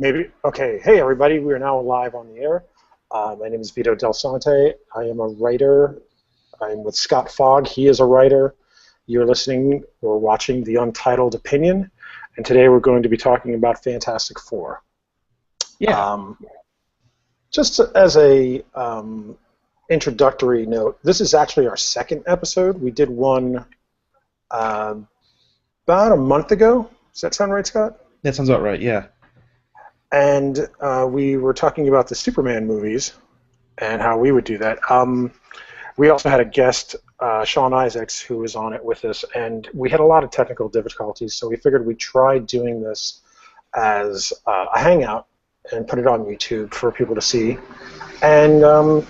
Maybe. Okay. Hey, everybody. We are now live on the air. My name is Vito Delsante. I am a writer. I'm with Scott Fogg. He is a writer. You're listening or watching the Untitled Opinion, and today we're going to be talking about Fantastic Four. Yeah. Just as a introductory note, this is actually our second episode. We did one about a month ago. Does that sound right, Scott? That sounds about right, yeah. And we were talking about the Superman movies and how we would do that. We also had a guest, Sean Isaacs, who was on it with us, and we had a lot of technical difficulties, so we figured we'd try doing this as a hangout and put it on YouTube for people to see and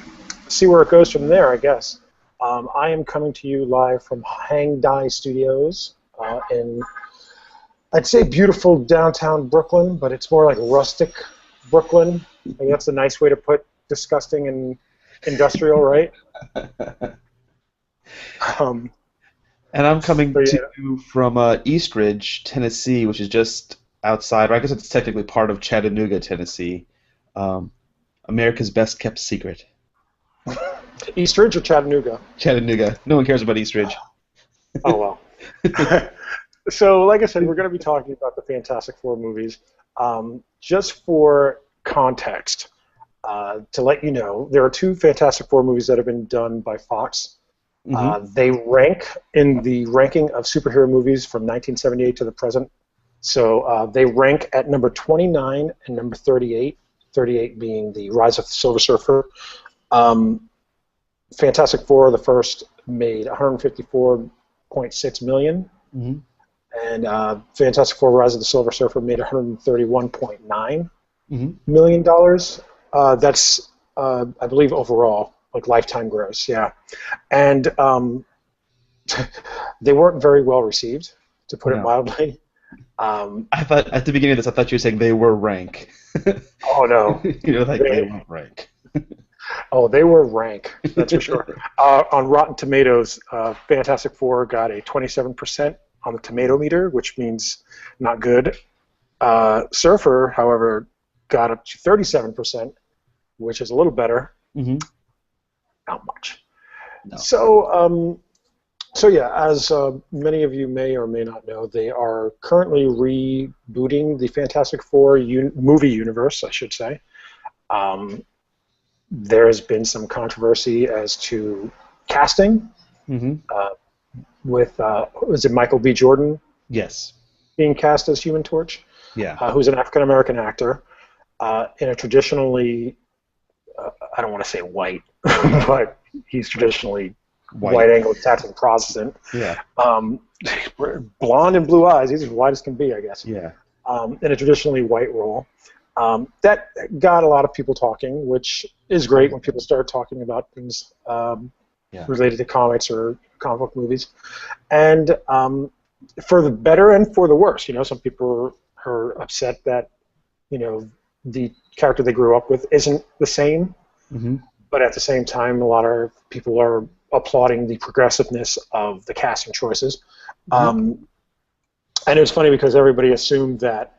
see where it goes from there, I guess. I am coming to you live from Hang Dai Studios in, I'd say, beautiful downtown Brooklyn, but it's more like rustic Brooklyn. I think that's a nice way to put disgusting and industrial, right? And I'm coming to you from East Ridge, Tennessee, which is just outside, or I guess it's technically part of Chattanooga, Tennessee. America's best kept secret. East Ridge or Chattanooga? Chattanooga. No one cares about East Ridge. Oh, well. So, like I said, we're going to be talking about the Fantastic Four movies. Just for context, to let you know, there are two Fantastic Four movies that have been done by Fox. They rank in the ranking of superhero movies from 1978 to the present. So they rank at number 29 and number 38, 38 being the Rise of the Silver Surfer. Fantastic Four, the first, made $154.6 million. And Fantastic Four: Rise of the Silver Surfer made $131.9 million. That's, I believe, overall, like lifetime gross, yeah. And they weren't very well received, to put it mildly. I thought at the beginning of this, I thought you were saying they were rank. Oh no, they weren't rank. Oh, they were rank, that's for sure. On Rotten Tomatoes, Fantastic Four got a 27% on the tomato meter, which means not good. Surfer, however, got up to 37%, which is a little better. Not much. No. So yeah, as many of you may or may not know, they are currently rebooting the Fantastic Four movie universe, I should say. There has been some controversy as to casting. With was it Michael B. Jordan? Yes. Being cast as Human Torch. Yeah. Who's an African American actor in a traditionally, I don't want to say white, but he's traditionally white Anglo-Saxon Protestant. Yeah. Blonde and blue eyes. He's as white as can be, I guess. Yeah. In a traditionally white role. That got a lot of people talking, which is great when people start talking about things related to comics or comic book movies. And for the better and for the worse, some people are upset that, the character they grew up with isn't the same. But at the same time, a lot of people are applauding the progressiveness of the casting choices. And it's funny because everybody assumed that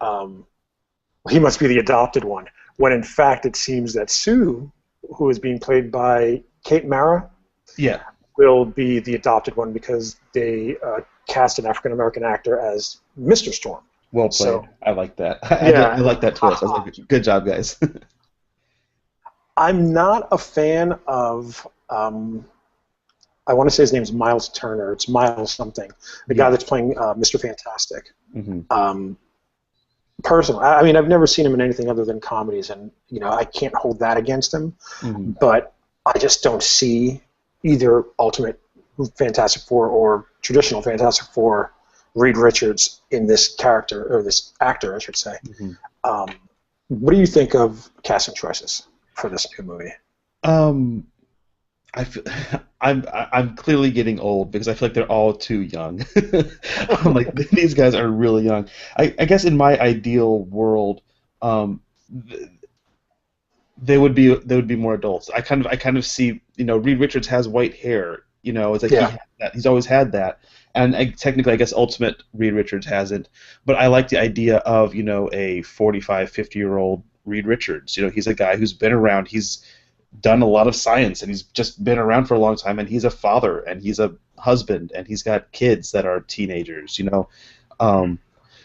he must be the adopted one, when in fact it seems that Sue, who is being played by Kate Mara, will be the adopted one because they cast an African-American actor as Mr. Storm. Well played. So, I like that. I like that twist. I was like, good job, guys. I'm not a fan of, I want to say his name's Miles Turner. It's Miles something. The guy that's playing Mr. Fantastic. Personally, I mean, I've never seen him in anything other than comedies, and, I can't hold that against him. But I just don't see either Ultimate Fantastic Four or traditional Fantastic Four Reid Richards in this character, or this actor, I should say. What do you think of casting choices for this new movie? I'm clearly getting old because I feel like they're all too young. I'm like, these guys are really young. I guess in my ideal world, they would be more adults. I kind of see, Reid Richards has white hair. It's like he's always had that, And technically, I guess Ultimate Reed Richards hasn't, but I like the idea of, a 45, 50-year-old Reed Richards. He's a guy who's been around. He's done a lot of science, and he's just been around for a long time, and he's a father, and he's a husband, and he's got kids that are teenagers.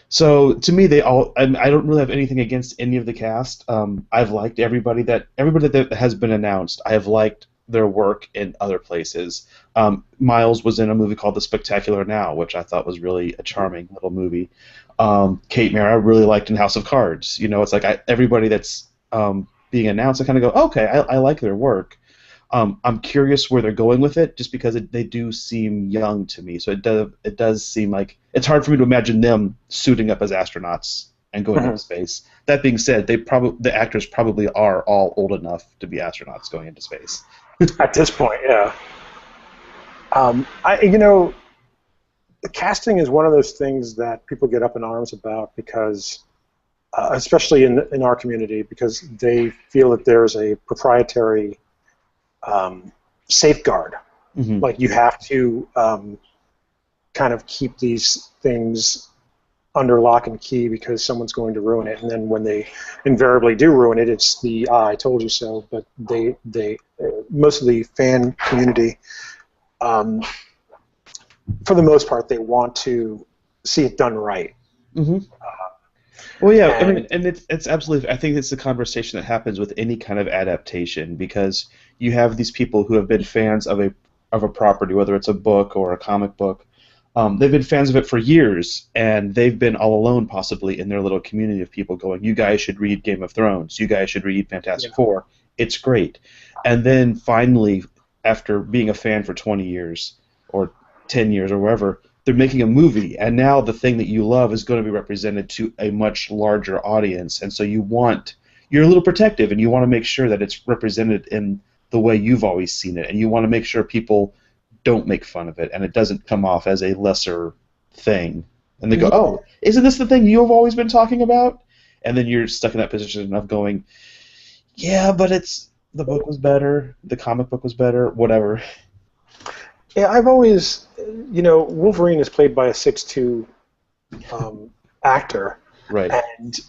So to me, I don't really have anything against any of the cast. I've liked everybody that has been announced. I have liked their work in other places. Miles was in a movie called The Spectacular Now, which I thought was really a charming little movie. Kate Mara I really liked in House of Cards. It's like everybody that's being announced, I kind of go, okay, I like their work. I'm curious where they're going with it, just because they do seem young to me. So it does seem like it's hard for me to imagine them suiting up as astronauts and going into space. That being said, the actors probably are all old enough to be astronauts going into space. At this point, yeah. The casting is one of those things that people get up in arms about because, especially in our community, because they feel that there's a proprietary safeguard. Mm-hmm. Like you have to kind of keep these things under lock and key because someone's going to ruin it, and then when they invariably do ruin it, it's the I told you so. But they most of the fan community, for the most part, they want to see it done right. Mm-hmm. Well, yeah, and it's absolutely. I think it's the conversation that happens with any kind of adaptation, because you have these people who have been fans of a property, whether it's a book or a comic book. They've been fans of it for years, and they've been all alone, possibly, in their little community of people going, you guys should read Game of Thrones, you guys should read Fantastic Four, it's great. And then finally, after being a fan for 20 years, or 10 years, or wherever, they're making a movie, and now the thing that you love is going to be represented to a much larger audience, and so you're a little protective, and you want to make sure that it's represented in the way you've always seen it, and you want to make sure people don't make fun of it, and it doesn't come off as a lesser thing. And they go, oh, isn't this the thing you've always been talking about? And then you're stuck in that position of going, yeah, but the book was better, the comic book was better, whatever. Yeah, I've always, Wolverine is played by a 6'2" actor. Right. And,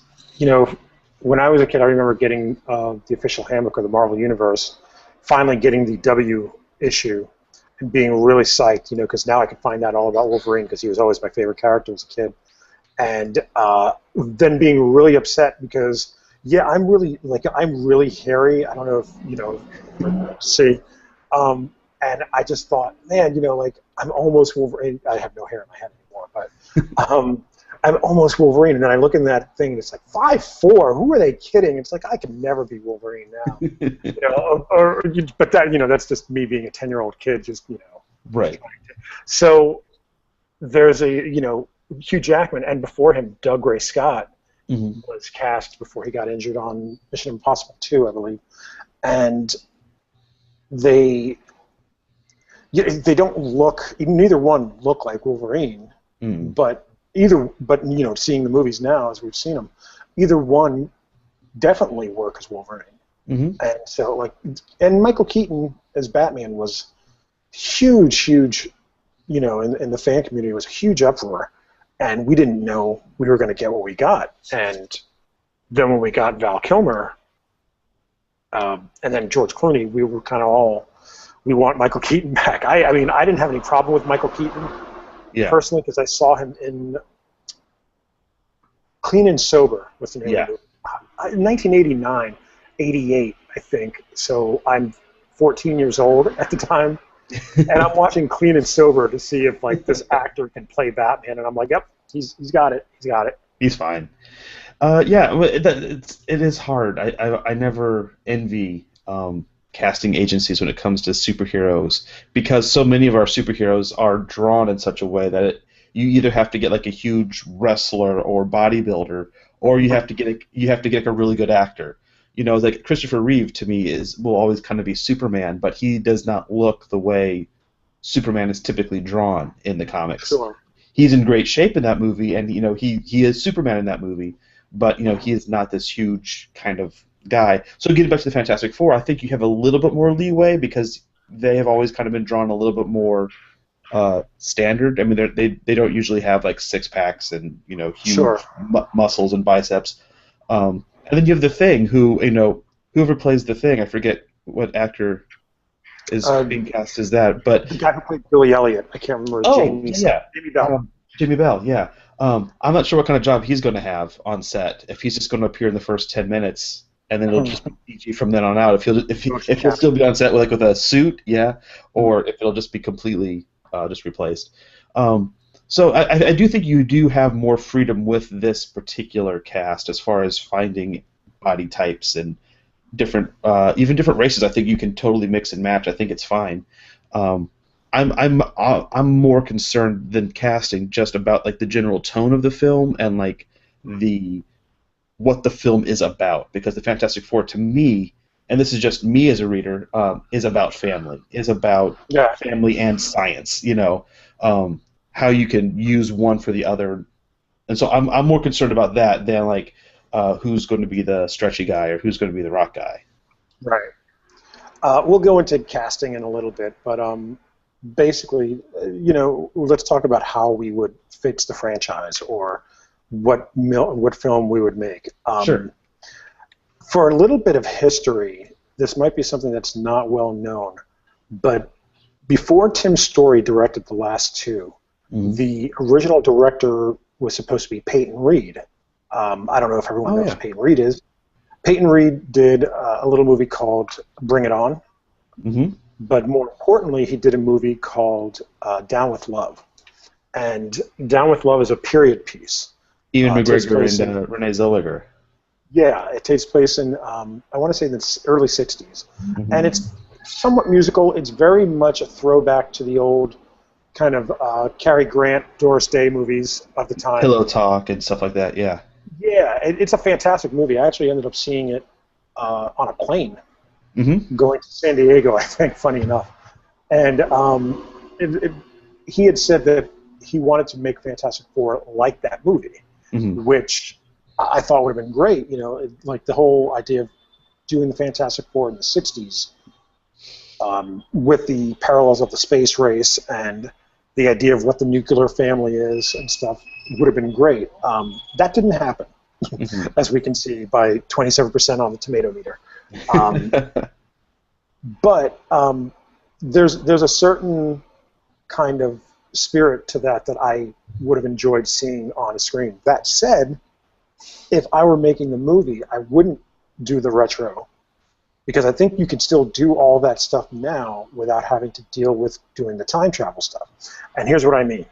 when I was a kid, I remember getting the official handbook of the Marvel Universe, finally getting the W issue, and being really psyched, because now I can find out all about Wolverine, because he was always my favorite character as a kid. And then being really upset because, I'm really hairy. I don't know if, see. And I just thought, man, I'm almost Wolverine. I have no hair in my head anymore, but I'm almost Wolverine. And then I look in that thing, and it's like 5'4". Who are they kidding? It's like I can never be Wolverine now. But that, that's just me being a 10-year-old kid, just Right. So there's Hugh Jackman, and before him, Doug Ray Scott was cast before he got injured on Mission Impossible 2, I believe, and they don't look, neither one look like Wolverine, but seeing the movies now as we've seen them, either one definitely work as Wolverine. And so and Michael Keaton as Batman was huge, in the fan community, it was a huge uproar, and we didn't know we were going to get what we got. And then when we got Val Kilmer, and then George Clooney, we were kind of all, we want Michael Keaton back. I mean, I didn't have any problem with Michael Keaton personally, because I saw him in Clean and Sober, was the name of it. 1989, 88, I think. So I'm 14 years old at the time, and I'm watching Clean and Sober to see if this actor can play Batman, and I'm like, yep, he's got it. He's got it. He's fine. It is hard. I never envy casting agencies when it comes to superheroes, because so many of our superheroes are drawn in such a way that you either have to get a huge wrestler or bodybuilder, or you have to get a really good actor. Christopher Reeve to me will always kind of be Superman, but he does not look the way Superman is typically drawn in the comics. Sure. He's in great shape in that movie, and he is Superman in that movie, but he is not this huge kind of guy. So getting back to the Fantastic Four, I think you have a little bit more leeway because they have always kind of been drawn a little bit more standard. I mean, they don't usually have like six packs and huge Sure. muscles and biceps. And then you have the Thing, who whoever plays the Thing, I forget what actor is being cast as that, but the guy who played Billy Elliot, I can't remember. Jamie Bell. Jamie Bell, yeah. I'm not sure what kind of job he's going to have on set. If he's just going to appear in the first 10 minutes and then it'll just be PG from then on out. If he'll still be on set with a suit, yeah, or if it'll just be completely just replaced. So I do think you do have more freedom with this particular cast as far as finding body types and different, even different races. I think you can totally mix and match. I think it's fine. I'm more concerned than casting just about like the general tone of the film and like what the film is about, because the Fantastic Four to me, and this is just me as a reader, is about family, is about family and science. How you can use one for the other, and so I'm more concerned about that than like who's going to be the stretchy guy or who's going to be the rock guy. Right. We'll go into casting in a little bit, but basically, let's talk about how we would fix the franchise or what film we would make. Sure. For a little bit of history, this might be something that's not well known, but before Tim Story directed the last two, the original director was supposed to be Peyton Reed. I don't know if everyone knows who Peyton Reed is. Peyton Reed did a little movie called Bring It On, but more importantly, he did a movie called Down with Love. And Down with Love is a period piece. Ian McGregor and Renee Zellweger. Yeah, it takes place in, I want to say, the early 60s. And it's somewhat musical. It's very much a throwback to the old kind of Cary Grant, Doris Day movies of the time. Pillow Talk and stuff like that, yeah. Yeah, it's a fantastic movie. I actually ended up seeing it on a plane going to San Diego, I think, funny enough. And he had said that he wanted to make Fantastic Four like that movie, which I thought would have been great. Like the whole idea of doing the Fantastic Four in the 60s with the parallels of the space race and the idea of what the nuclear family is and stuff would have been great. That didn't happen, as we can see by 27% on the tomato meter. But there's a certain kind of spirit to that I would have enjoyed seeing on a screen. That said, if I were making the movie, I wouldn't do the retro, because I think you can still do all that stuff now without having to deal with doing the time travel stuff. And here's what I mean.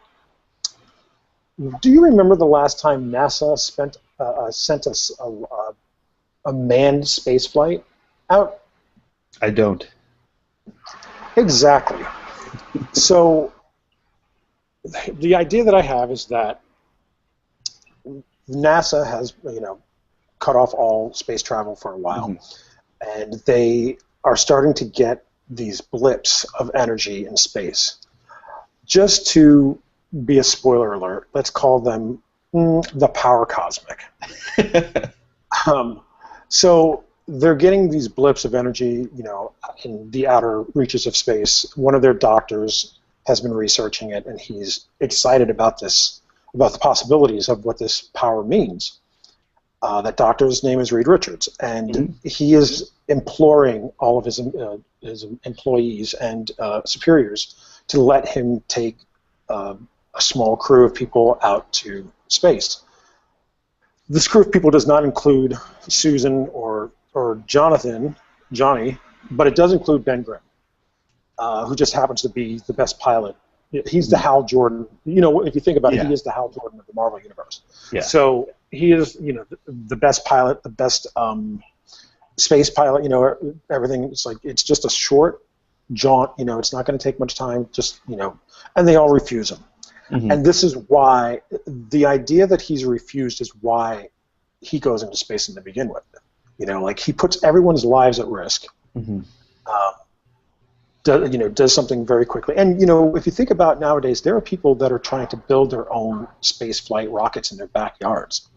Do you remember the last time NASA sent us a manned space flight out? I don't. Exactly. So the idea that I have is that NASA has, cut off all space travel for a while, and they are starting to get these blips of energy in space. Just to be a spoiler alert, let's call them the power cosmic. So they're getting these blips of energy, in the outer reaches of space. One of their doctors has been researching it, and he's excited about the possibilities of what this power means. That doctor's name is Reid Richards, and he is imploring all of his employees and superiors to let him take a small crew of people out to space. This crew of people does not include Susan or Johnny, but it does include Ben Grimm, who just happens to be the best pilot. He's the Hal Jordan. If you think about it, he is the Hal Jordan of the Marvel Universe. Yeah. So he is, the best pilot, the best space pilot. Everything. It's just a short jaunt. It's not going to take much time. Just and they all refuse him. And this is why the idea that he's refused is why he goes into space to begin with. He puts everyone's lives at risk. Does something very quickly. And, if you think about nowadays, there are people that are trying to build their own space flight rockets in their backyards.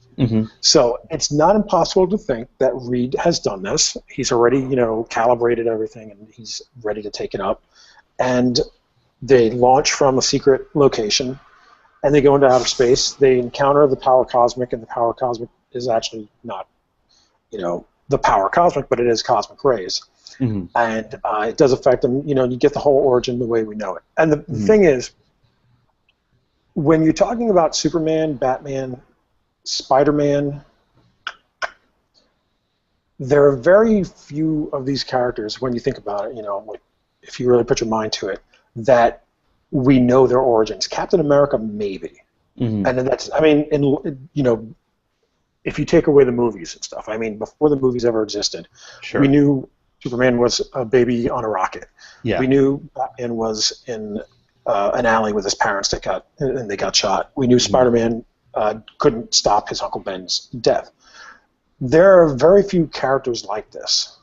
So it's not impossible to think that Reid has done this. He's already, calibrated everything, and he's ready to take it up. And They launch from a secret location, and they go into outer space. They encounter the power cosmic, and the power cosmic is actually not, the power cosmic, but it is cosmic rays. Mm-hmm. And it does affect them. You get the whole origin the way we know it. And the thing is, when you're talking about Superman, Batman, Spider-Man, there are very few of these characters, when you think about it, like, if you really put your mind to it, that we know their origins. Captain America, maybe. Mm-hmm. And that's, if you take away the movies and stuff, before the movies ever existed, sure, we knew Superman was a baby on a rocket. Yeah. We knew Batman was in an alley with his parents that got shot. We knew Spider-Man couldn't stop his Uncle Ben's death. There are very few characters like this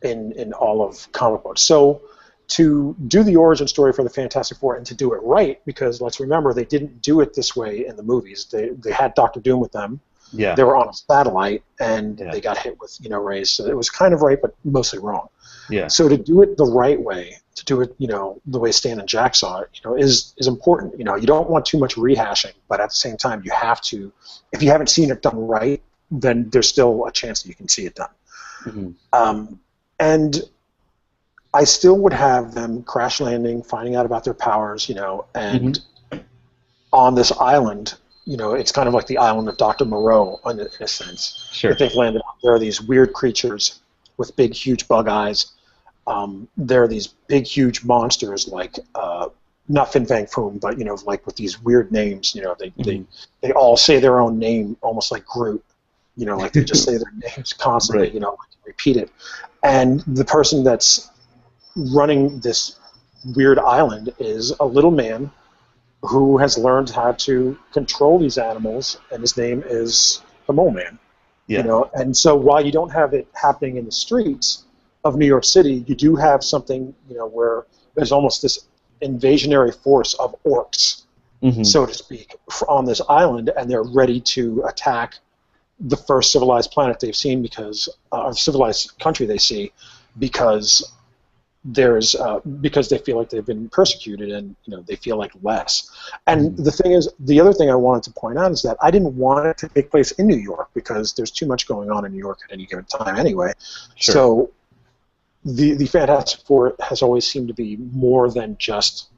in all of comic books. So to do the origin story for the Fantastic Four and to do it right, because let's remember they didn't do it this way in the movies. They had Doctor Doom with them. Yeah. They were on a satellite and they got hit with rays. So it was kind of right, but mostly wrong. Yeah. So to do it the right way, to do it the way Stan and Jack saw it, is important. You don't want too much rehashing, but at the same time you have to. If you haven't seen it done right, then there's still a chance that you can see it done. Mm-hmm. And I still would have them crash landing, finding out about their powers, and on this island, it's kind of like the island of Dr. Moreau in a sense. Sure. That they've landed on. There are these weird creatures with big, huge bug eyes. There are these big, huge monsters like, not Fin Fang Foom, but, like with these weird names, they all say their own name almost like Groot. Like they just say their names constantly, right. Repeat it. And the person that's running this weird island is a little man who has learned how to control these animals, and his name is the Mole Man. Yeah. And so while you don't have it happening in the streets of New York City, you do have something, where there's almost this invasionary force of orcs, so to speak, on this island, and they're ready to attack the first civilized planet they've seen civilized country they see, because they feel like they've been persecuted and they feel like less. And the thing is, the other thing I wanted to point out is that I didn't want it to take place in New York because there's too much going on in New York at any given time anyway. Sure. So the Fantastic Four has always seemed to be more than just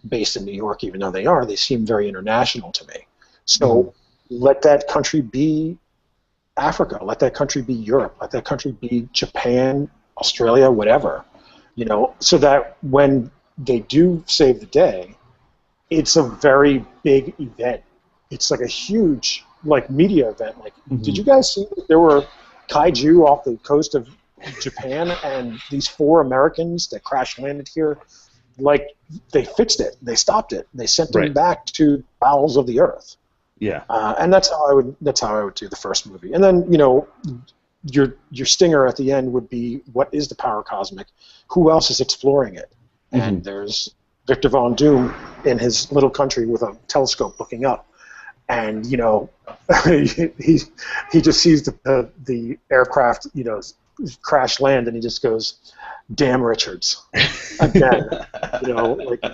based in New York, even though they seem very international to me. So let that country be Africa, let that country be Europe, let that country be Japan, Australia, whatever, so that when they do save the day, it's a very big event. It's like a huge media event. Did you guys see that there were kaiju off the coast of Japan and these 4 Americans that crash landed here? They fixed it. They stopped it. They sent them back to the bowels of the earth. Yeah. And that's how I would do the first movie. And then, your stinger at the end would be, what is the power cosmic? Who else is exploring it? And there's Victor Von Doom in his little country with a telescope looking up. And, he just sees the aircraft, crash land, and he just goes, damn Richards. Again.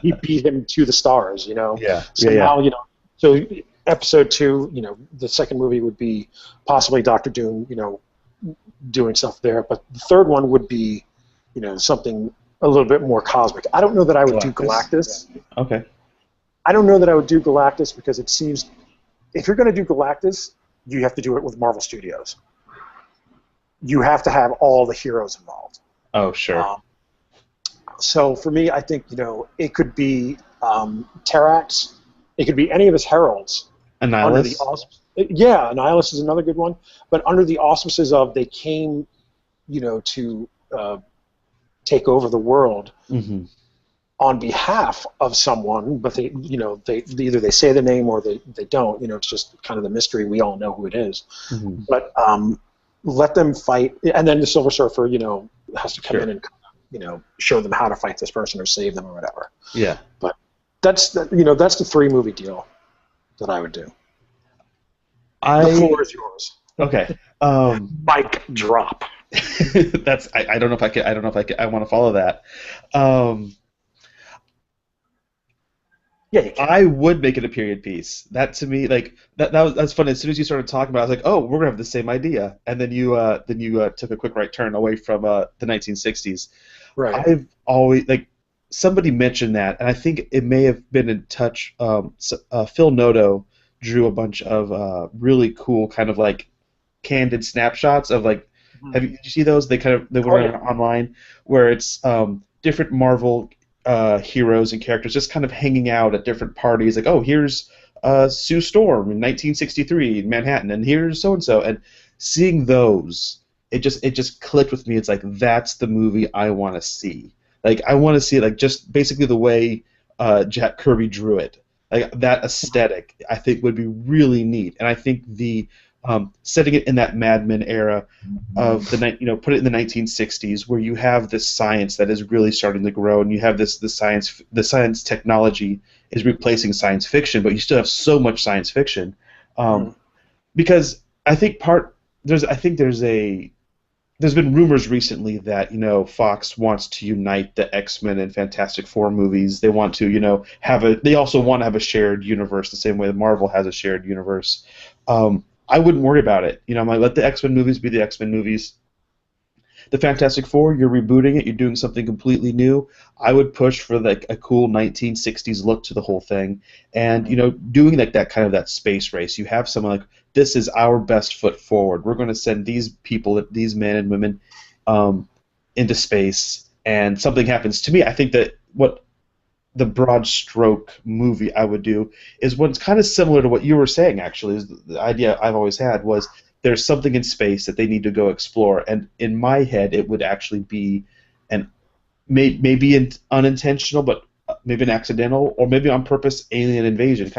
He beat him to the stars, Yeah. So now, so episode 2, the second movie would be possibly Doctor Doom, doing stuff there, but the third one would be, something a little bit more cosmic. I don't know that I would do Galactus. Yeah. Okay. I don't know that I would do Galactus because it seems, if you're going to do Galactus, you have to do it with Marvel Studios. You have to have all the heroes involved. Oh, sure. So for me, I think, it could be Terrax. It could be any of his heralds. Annihilus? Yeah, Annihilus is another good one. But under the auspices of they came, to take over the world on behalf of someone, but they either they say the name or they don't. It's just kind of the mystery. We all know who it is. But let them fight, and then the Silver Surfer, has to come in and show them how to fight this person or save them or whatever. Yeah. But that's the 3-movie deal that I would do. The floor is yours. Okay. Mic drop. I don't know if I want to follow that. Yeah, you can. I would make it a period piece. That to me, like that's funny. As soon as you started talking about it, I was like, oh, we're gonna have the same idea. And then you took a quick right turn away from the 1960s. Right. I've always like somebody mentioned that, and I think it may have been in touch. Phil Noto drew a bunch of really cool kind of like candid snapshots of like. Mhm. Did you see those? They Oh went yeah. online where it's different Marvel heroes and characters just kind of hanging out at different parties. Like, oh, here's Sue Storm in 1963 in Manhattan, and here's so and so, and seeing those, it just clicked with me. It's like that's the movie I want to see. Like I want to see it like just basically the way Jack Kirby drew it. Like that aesthetic, I think would be really neat, and I think the setting it in that Mad Men era of put it in the 1960s where you have this science that is really starting to grow, and you have the science technology is replacing science fiction, but you still have so much science fiction, Mhm. because I think there's been rumors recently that Fox wants to unite the X-Men and Fantastic Four movies. They want to they also want to have a shared universe the same way that Marvel has a shared universe. I wouldn't worry about it. I'm like, let the X-Men movies be the X-Men movies. The Fantastic Four, you're rebooting it, you're doing something completely new. I would push for like a cool 1960s look to the whole thing, and doing like that space race. You have someone like, this is our best foot forward. We're going to send these people, these men and women, into space, and something happens. To me, I think that what the broad stroke movie I would do is one's kind of similar to what you were saying. Actually, is the idea I've always had was there's something in space that they need to go explore, and in my head it would actually be an maybe unintentional, but maybe an accidental or maybe on purpose alien invasion,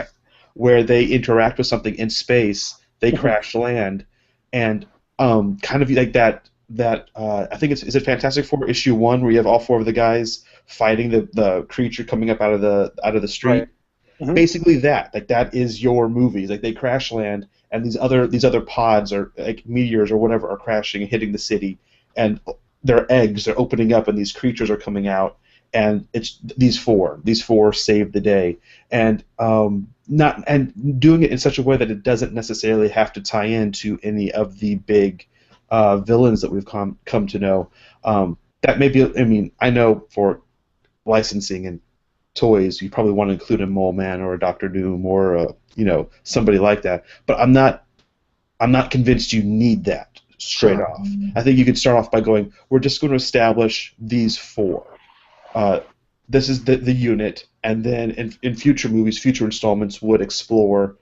where they interact with something in space, they Mhm. crash land, and kind of like that I think is it Fantastic Four issue 1 where you have all four of the guys fighting the creature coming up out of the Right. street. Mhm. Basically that like that is your movies. Like they crash land and these other pods or like meteors or whatever are crashing and hitting the city, and their eggs are opening up and these creatures are coming out, and it's these four save the day, and not and doing it in such a way that it doesn't necessarily have to tie into any of the big villains that we've come to know. That may be. I mean, I know for licensing and toys, you probably want to include a Mole Man or a Doctor Doom or somebody like that. But I'm not convinced you need that straight Sure. off. I think you could start off by going, we're just going to establish these four. Uh, this is the unit, and then in future movies, future installments would explore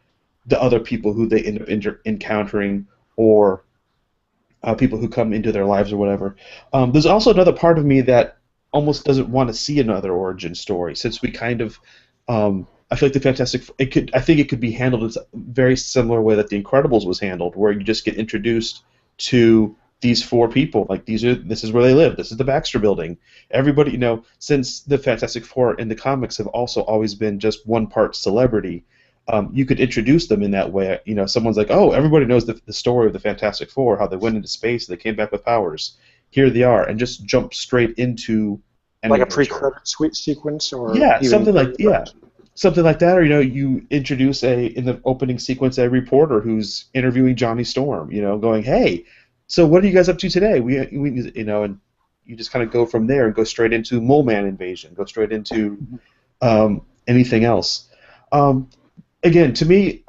the other people who they end up encountering, or people who come into their lives or whatever. There's also another part of me that almost doesn't want to see another origin story, since we kind of. I feel like the Fantastic. I think it could be handled in a very similar way that the Incredibles was handled, where you just get introduced to these four people. Like this is where they live. This is the Baxter Building. Everybody, since the Fantastic Four in the comics have also always been just one part celebrity, you could introduce them in that way. Someone's like, oh, everybody knows the story of the Fantastic Four, how they went into space, they came back with powers. Here they are, and just jump straight into an Like a adventure. pre-credit suite sequence, or Yeah, even something like that, or you introduce in the opening sequence a reporter who's interviewing Johnny Storm, going, hey, so what are you guys up to today? And you just kind of go from there and go straight into Mole Man invasion, go straight into anything else. Um, Again, to me,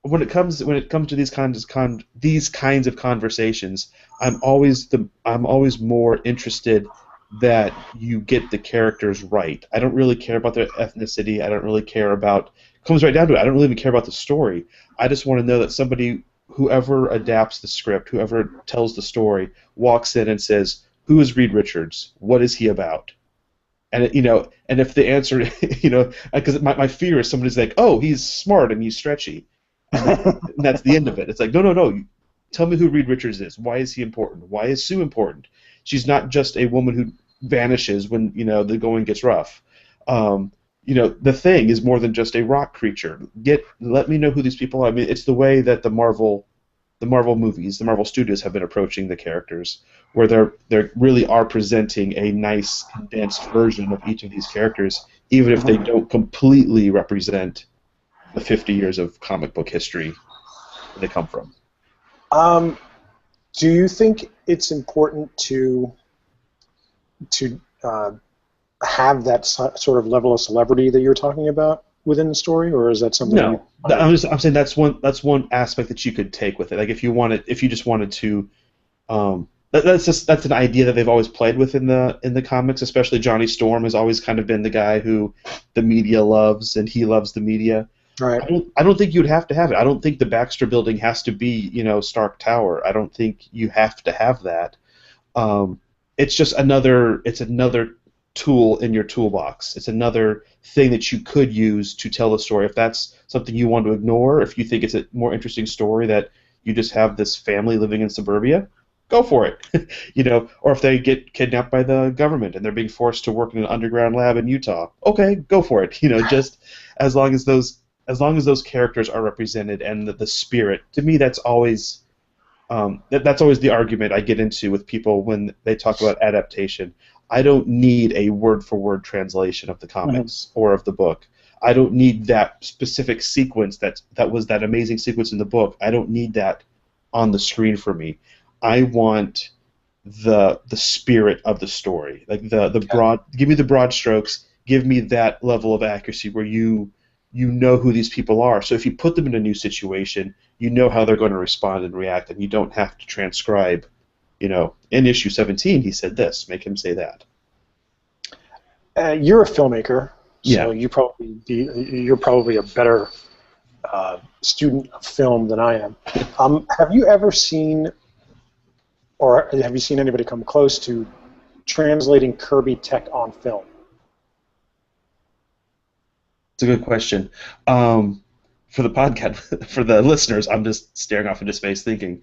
when it comes to these kinds of conversations, I'm always more interested that you get the characters right. I don't really care about their ethnicity. I don't really care about. Comes right down to it. I don't really even care about the story. I just want to know that whoever adapts the script, whoever tells the story, walks in and says, "Who is Reed Richards? What is he about?" And if the answer, because my fear is somebody's like, oh, he's smart and he's stretchy, and that's the end of it. It's like, no, no, no. Tell me who Reed Richards is. Why is he important? Why is Sue important? She's not just a woman who vanishes when the going gets rough. The Thing is more than just a rock creature. Let me know who these people are. I mean, it's the way that the Marvel movies, the Marvel Studios have been approaching the characters, where they really are presenting a nice condensed version of each of these characters, even if they don't completely represent the 50 years of comic book history they come from. Do you think it's important to have that sort of level of celebrity that you're talking about within the story, or is that something? No, I'm saying that's one aspect that you could take with it. Like if you just wanted to, that's an idea that they've always played with in the comics. Especially Johnny Storm has always kind of been the guy who the media loves, and he loves the media. Right. I don't think you'd have to have it. I don't think the Baxter Building has to be, Stark Tower. I don't think you have to have that. It's just another tool in your toolbox. It's another thing that you could use to tell a story. If that's something you want to ignore, if you think it's a more interesting story that you just have this family living in suburbia, go for it. Or if they get kidnapped by the government and they're being forced to work in an underground lab in Utah, okay, go for it. Just as long as those characters are represented and the spirit. To me, that's always that's always the argument I get into with people when they talk about adaptation. I don't need a word-for-word translation of the comics or of the book. I don't need that specific sequence that was that amazing sequence in the book. I don't need that on the screen for me. I want the spirit of the story, like the broad. Give me the broad strokes. Give me that level of accuracy where you know who these people are. So if you put them in a new situation, you know how they're going to respond and react, and you don't have to transcribe. In issue 17, he said this. Make him say that. You're a filmmaker, so you're probably a better student of film than I am. Have you ever seen, or have you seen anybody come close to translating Kirby tech on film? It's a good question. For the podcast, for the listeners, I'm just staring off into space thinking.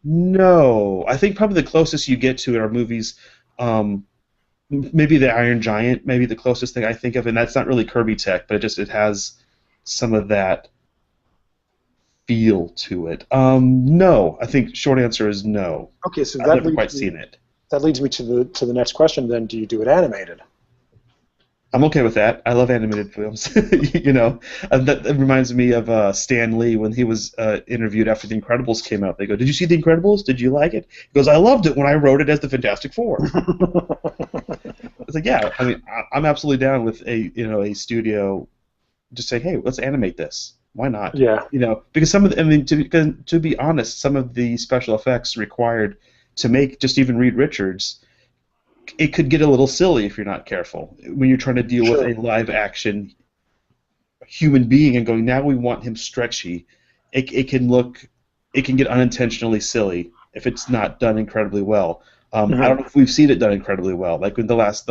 No, I think probably the closest you get to it are movies, maybe the Iron Giant, maybe the closest thing I think of, and that's not really Kirby tech, but it has some of that feel to it. No, I think short answer is no. Okay, so I've never quite seen it. That leads me to the next question. Then, do you do it animated? I'm okay with that. I love animated films. That reminds me of Stan Lee when he was interviewed after The Incredibles came out. They go, "Did you see The Incredibles? Did you like it?" He goes, "I loved it when I wrote it as the Fantastic Four." It's like, yeah, I mean, I'm absolutely down with a studio just saying, "Hey, let's animate this. Why not?" Yeah. Because to be honest, some of the special effects required to make just even Reed Richards, it could get a little silly if you're not careful when you're trying to deal with a live action human being and going, now we want him stretchy. It can get unintentionally silly if it's not done incredibly well. I don't know if we've seen it done incredibly well. Like in the last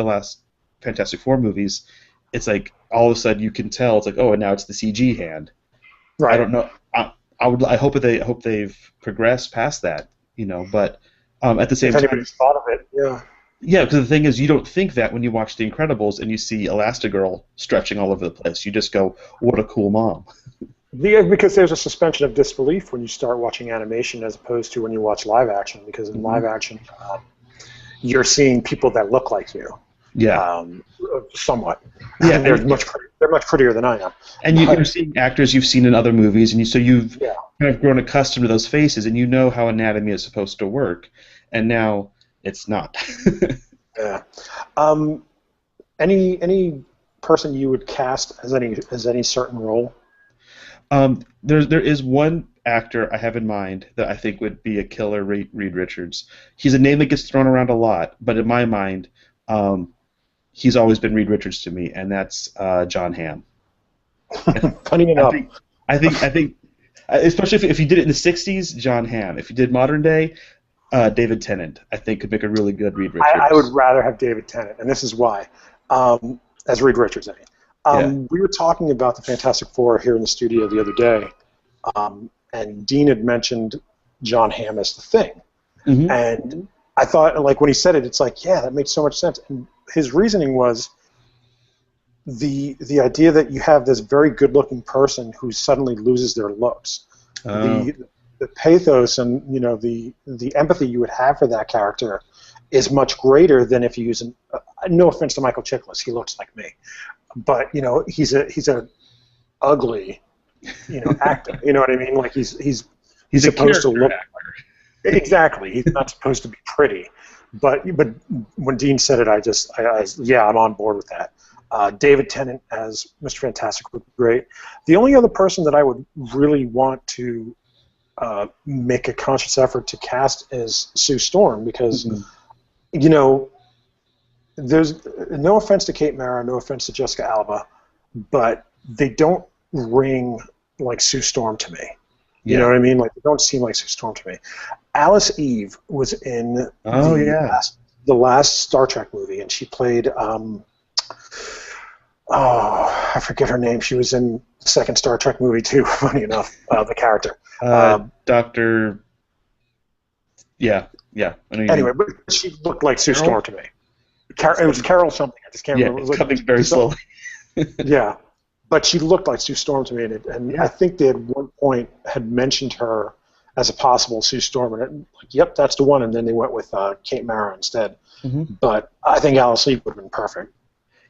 Fantastic Four movies, it's like all of a sudden you can tell it's like, oh, and now it's the CG hand. Right. I don't know. I hope they've progressed past that. But at the same time, anybody's thought of it, yeah. Yeah, because the thing is, you don't think that when you watch The Incredibles and you see Elastigirl stretching all over the place. You just go, what a cool mom. Yeah, because there's a suspension of disbelief when you start watching animation as opposed to when you watch live action, because in live action, you're seeing people that look like you. Yeah. Somewhat. Yeah, they're much prettier than I am. And you're seeing actors you've seen in other movies, and you've kind of grown accustomed to those faces, and you know how anatomy is supposed to work. And now it's not. Yeah. Any person you would cast as any certain role? There is one actor I have in mind that I think would be a killer, Reid Richards. He's a name that gets thrown around a lot, but in my mind, he's always been Reid Richards to me, and that's John Hamm. Funny enough. I think, especially if you did it in the '60s, John Hamm. If you did modern day, David Tennant, I think, could make a really good Reid Richards. I would rather have David Tennant, and this is why. As Reid Richards, I mean. We were talking about the Fantastic Four here in the studio the other day, and Dean had mentioned John Hamm as the Thing. And I thought, like, when he said it, it's like, yeah, that makes so much sense. And his reasoning was the idea that you have this very good-looking person who suddenly loses their looks. the pathos and the empathy you would have for that character is much greater than if you use no offense to Michael Chiklis, he looks like me, but he's a ugly actor. You know what I mean? Like he's supposed to look actor. Exactly. He's not supposed to be pretty. But when Dean said it, I'm on board with that. David Tennant as Mr. Fantastic would be great. The only other person that I would really want to make a conscious effort to cast is Sue Storm, because there's no offense to Kate Mara, no offense to Jessica Alba, but they don't ring like Sue Storm to me. You know what I mean? Like, they don't seem like Sue Storm to me. Alice Eve was in the last Star Trek movie, and she played I forget her name. She was in the second Star Trek movie too. Funny enough, the character. Doctor. Yeah. Anyway, but she looked like Sue Storm to me. It was Carol something. I just can't remember. It was coming very slowly. Yeah, but she looked like Sue Storm to me, and I think they at one point had mentioned her as a possible Sue Storm, and yep, that's the one. And then they went with Kate Mara instead. Mm-hmm. But I think Alice Eve would have been perfect.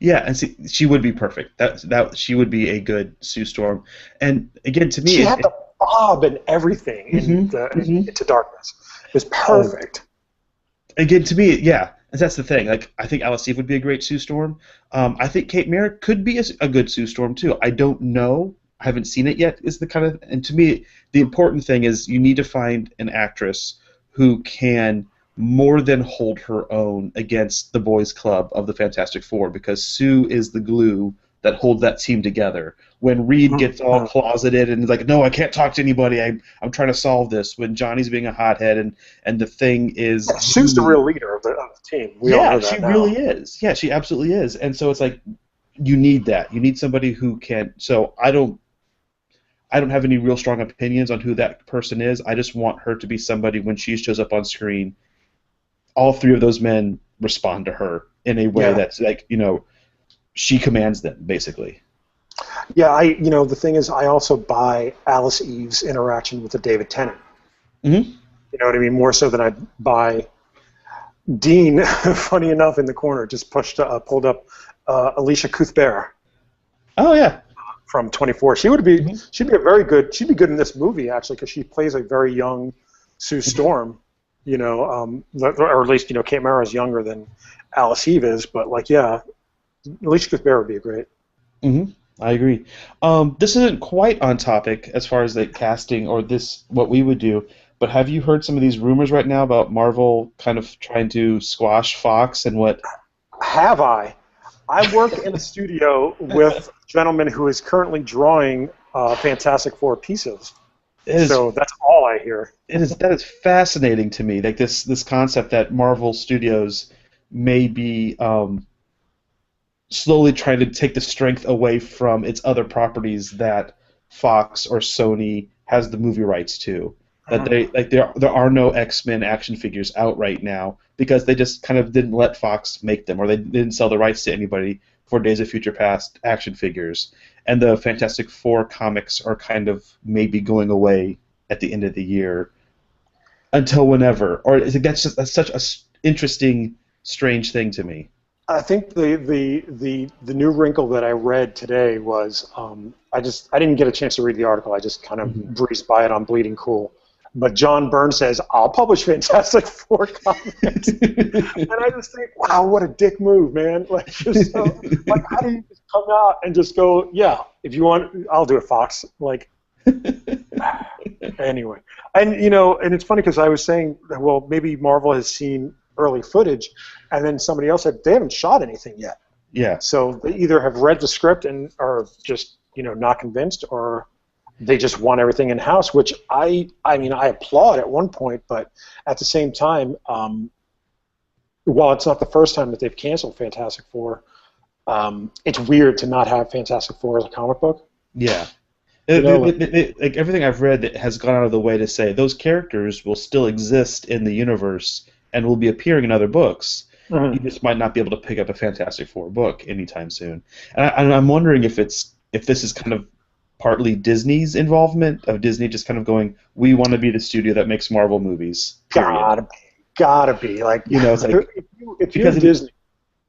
Yeah, and see, she would be perfect. That she would be a good Sue Storm. And again, to me, she had the bob and everything Into Darkness. It was perfect. Again, to me, yeah, and that's the thing. Like, I think Alice Eve would be a great Sue Storm. I think Kate Mara could be a good Sue Storm too. I don't know. I haven't seen it yet. And to me, the important thing is you need to find an actress who can more than hold her own against the boys' club of the Fantastic Four, because Sue is the glue that holds that team together. When Reid gets all closeted and is like, no, I can't talk to anybody, I'm trying to solve this. When Johnny's being a hothead and the thing is... Sue's the real leader of the team. We all know that she now. Really is. Yeah, she absolutely is. And so it's like, you need that. You need somebody who can... So I don't have any real strong opinions on who that person is. I just want her to be somebody, when she shows up on screen, all three of those men respond to her in a way that's like, she commands them, basically. Yeah, the thing is, I also buy Alice Eve's interaction with the David Tennant. Mm-hmm. You know what I mean? More so than I buy Dean. Funny enough, in the corner, just pulled up Alicia Cuthbert. Oh yeah. From 24. She'd be good in this movie, actually, because she plays a very young Sue Storm. Or at least Kate Mara is younger than Alice Eve is, but Alicia Cuthbert would be great. Mm-hmm. I agree. This isn't quite on topic as far as the casting or what we would do, but have you heard some of these rumors right now about Marvel kind of trying to squash Fox and what? Have I? I work in a studio with a gentleman who is currently drawing Fantastic Four pieces. So that's all I hear. That is fascinating to me. Like this concept that Marvel Studios may be slowly trying to take the strength away from its other properties that Fox or Sony has the movie rights to. That there are no X-Men action figures out right now because they just kind of didn't let Fox make them, or they didn't sell the rights to anybody for Days of Future Past action figures. And the Fantastic Four comics are kind of maybe going away at the end of the year until whenever. Or that's such an interesting, strange thing to me. I think the new wrinkle that I read today was I didn't get a chance to read the article. I just kind of breezed by it on Bleeding Cool. But John Byrne says, I'll publish Fantastic Four comics. And I just think, wow, what a dick move, man. How do you just come out and just go, yeah, if you want, I'll do it, Fox. Anyway. And, and it's funny because I was saying, well, maybe Marvel has seen early footage, and then somebody else said they haven't shot anything yet. Yeah. So they either have read the script and are just, not convinced, or they just want everything in-house, which I applaud at one point, but at the same time, while it's not the first time that they've canceled Fantastic Four, it's weird to not have Fantastic Four as a comic book. Yeah. Everything I've read that has gone out of the way to say those characters will still exist in the universe and will be appearing in other books. Mm-hmm. You just might not be able to pick up a Fantastic Four book anytime soon. And I'm wondering if this is kind of partly Disney's involvement, of Disney just kind of going, we want to be the studio that makes Marvel movies. Period. Gotta be. Like, you know, it's like, if you're Disney,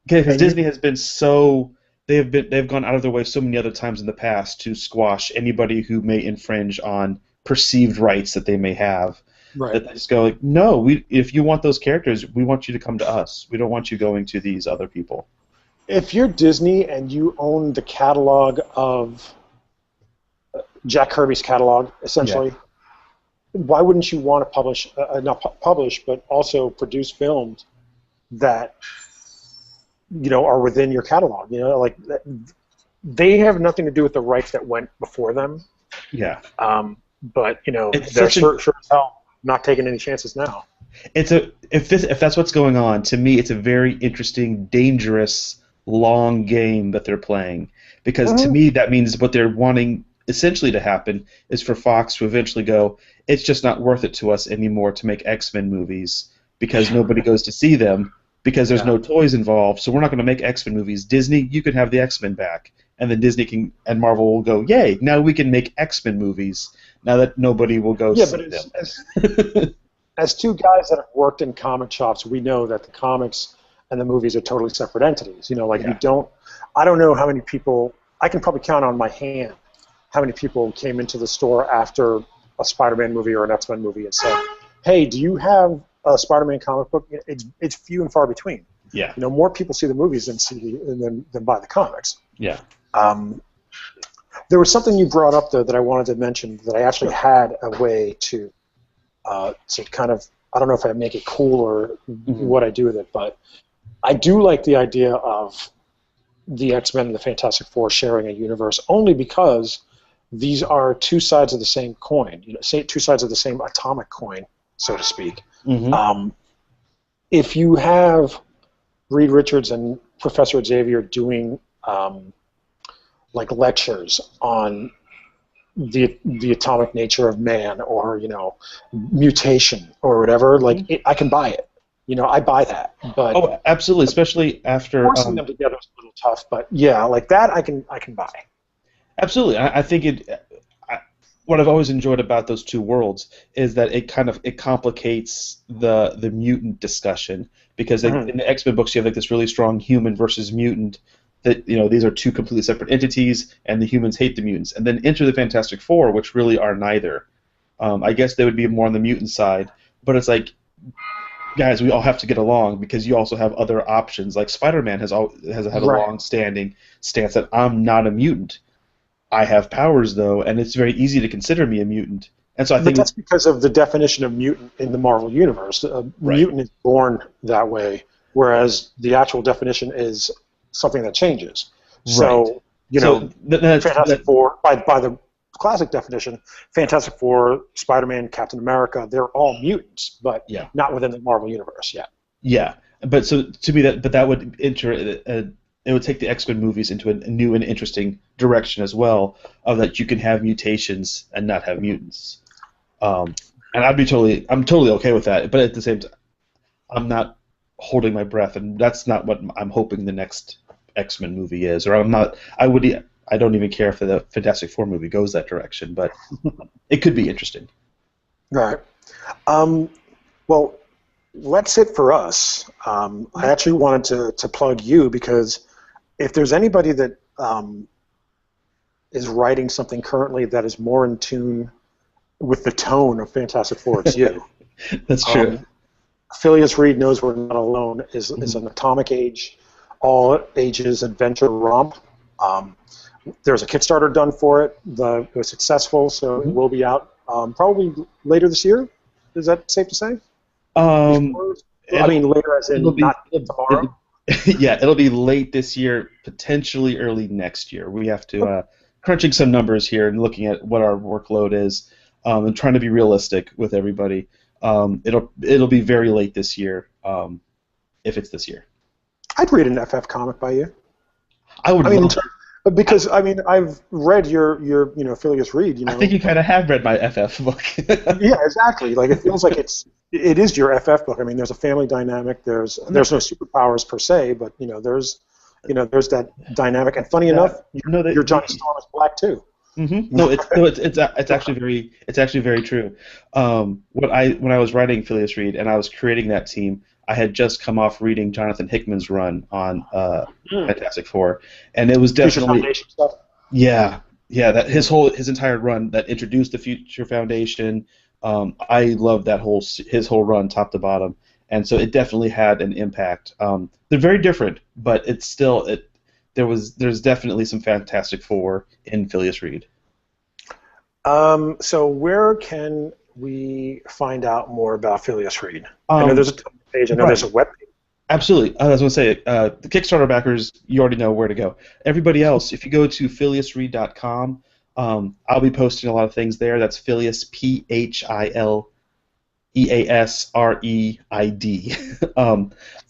because Disney has been so, they've gone out of their way so many other times in the past to squash anybody who may infringe on perceived rights that they may have. right? That they just go like, no, if you want those characters, we want you to come to us. We don't want you going to these other people. If you're Disney and you own the catalog of Jack Kirby's catalog, essentially, why wouldn't you want to publish, not publish, but also produce films that, you know, are within your catalog? You know, like, they have nothing to do with the rights that went before them. Yeah. But, you know, they're sure as hell not taking any chances now. If that's what's going on, to me, it's a very interesting, dangerous, long game that they're playing. Because to me, that means what they're wanting essentially to happen is for Fox to eventually go, it's just not worth it to us anymore to make X-Men movies because nobody goes to see them because there's no toys involved, so we're not going to make X-Men movies. Disney, you can have the X-Men back. And then Disney and Marvel will go, yay, now we can make X-Men movies now that nobody will go see them. As two guys that have worked in comic shops, we know that the comics and the movies are totally separate entities. You know, like I don't know how many people, I can probably count on my hand how many people came into the store after a Spider-Man movie or an X-Men movie and said, hey, do you have a Spider-Man comic book? It's few and far between. Yeah. You know, more people see the movies than buy the comics. Yeah. There was something you brought up, though, that I wanted to mention that I actually had a way to kind of, I don't know if I make it cool or what I do with it, but I do like the idea of the X-Men and the Fantastic Four sharing a universe only because these are two sides of the same coin, you know, two sides of the same atomic coin, so to speak. If you have Reed Richards and Professor Xavier doing like lectures on the atomic nature of man, or, you know, mutation or whatever, like I can buy it. You know, I buy that. But absolutely, especially after forcing them together is a little tough. But yeah, like that, I can buy. Absolutely, I think what I've always enjoyed about those two worlds is that it complicates the mutant discussion, because in the X-Men books you have like this really strong human versus mutant. That, you know, these are two completely separate entities, and the humans hate the mutants. And then enter the Fantastic Four, which really are neither. I guess they would be more on the mutant side, but it's like, guys, we all have to get along because you also have other options. Like Spider-Man has had a long-standing stance that I'm not a mutant. I have powers though, and it's very easy to consider me a mutant. And so I think that's because of the definition of mutant in the Marvel universe. Mutant is born that way, whereas the actual definition is something that changes. So, you know, Fantastic Four, by the classic definition, Fantastic Four, Spider-Man, Captain America, they're all mutants, but not within the Marvel universe yet. Yeah, but so to me that would it would take the X-Men movies into a new and interesting direction as well, of that you can have mutations and not have mutants. And I'm totally okay with that, but at the same time, I'm not holding my breath, and that's not what I'm hoping the next X-Men movie is, or I don't even care if the Fantastic Four movie goes that direction, but it could be interesting. Right. Well, that's it for us. I actually wanted to plug you, because if there's anybody that is writing something currently that is more in tune with the tone of Fantastic Four, it's you. That's true. Phileas Reid Knows We're Not Alone is an atomic age, all ages adventure romp. There's a Kickstarter done for it. It was successful, so it will be out probably later this year. Is that safe to say? I mean, later as in not tomorrow? Yeah, it'll be late this year, potentially early next year. We have to crunching some numbers here and looking at what our workload is, and trying to be realistic with everybody. It'll be very late this year, if it's this year. I'd read an FF comic by you. I would. Because I've read your Phileas Reid. You know, I think you kind of have read my FF book. Yeah, exactly. Like, it feels like it is your FF book. I mean, there's a family dynamic. There's no superpowers per se, but there's that dynamic. And funny enough, your Johnny Storm is black too. Mm-hmm. No, it's actually very true. When I was writing Phileas Reid and I was creating that team, I had just come off reading Jonathan Hickman's run on Fantastic Four, and it was Future definitely Foundation stuff. yeah, that his entire run that introduced the Future Foundation. I loved his whole run top to bottom, and so it definitely had an impact. They're very different, but it's still there's definitely some Fantastic Four in Phileas Reid. So where can we find out more about Phileas Reid? I know there's a page. I know there's a web page. Absolutely. I was going to say, the Kickstarter backers, you already know where to go. Everybody else, if you go to phileasreid.com, I'll be posting a lot of things there. That's Phileas, Phileasreid.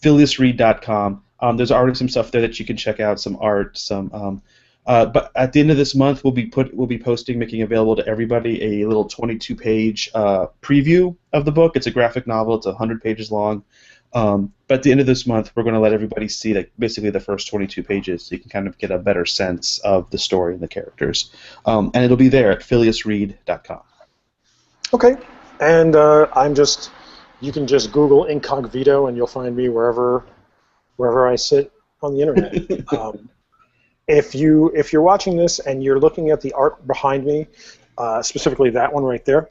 Phileasreid.com. There's already some stuff there that you can check out, some art, but at the end of this month, we'll be posting, making available to everybody a little 22-page preview of the book. It's a graphic novel. It's 100 pages long. But at the end of this month, we're going to let everybody see basically the first 22 pages, so you can kind of get a better sense of the story and the characters. And it'll be there at phileasreid.com. Okay, and you can just Google Incognito, and you'll find me wherever I sit on the internet. If you're watching this and you're looking at the art behind me, specifically that one right there,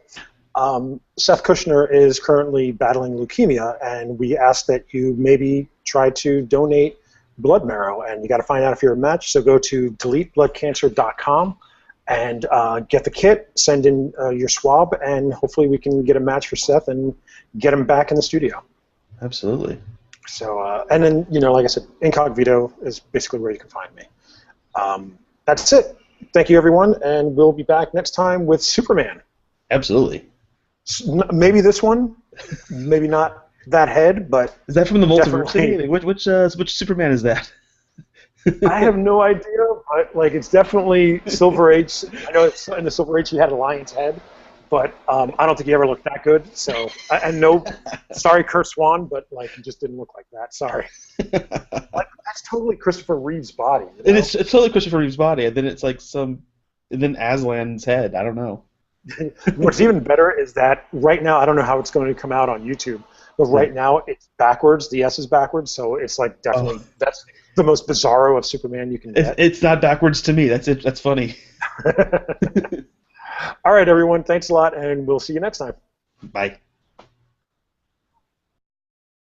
Seth Kushner is currently battling leukemia, and we ask that you maybe try to donate blood marrow, and you got to find out if you're a match. So go to deletebloodcancer.com and get the kit, send in your swab, and hopefully we can get a match for Seth and get him back in the studio. Absolutely. So and then like I said, Incognito is basically where you can find me. That's it. Thank you, everyone, and we'll be back next time with Superman. Absolutely. Maybe this one, maybe not that head, but is that from the multiversity? Which Superman is that? I have no idea, but it's definitely Silver Age. I know it's in the Silver Age he had a lion's head, but I don't think he ever looked that good. So and no, sorry, Kurt Swan, but he just didn't look like that. Sorry. That's totally Christopher Reeve's body. It's totally Christopher Reeve's body, and then it's and then Aslan's head. I don't know. What's even better is that right now, I don't know how it's going to come out on YouTube, but right now it's backwards. The S is backwards, so it's definitely that's the most bizarro of Superman you can get. It's not backwards to me. That's it. That's funny. All right, everyone. Thanks a lot, and we'll see you next time. Bye.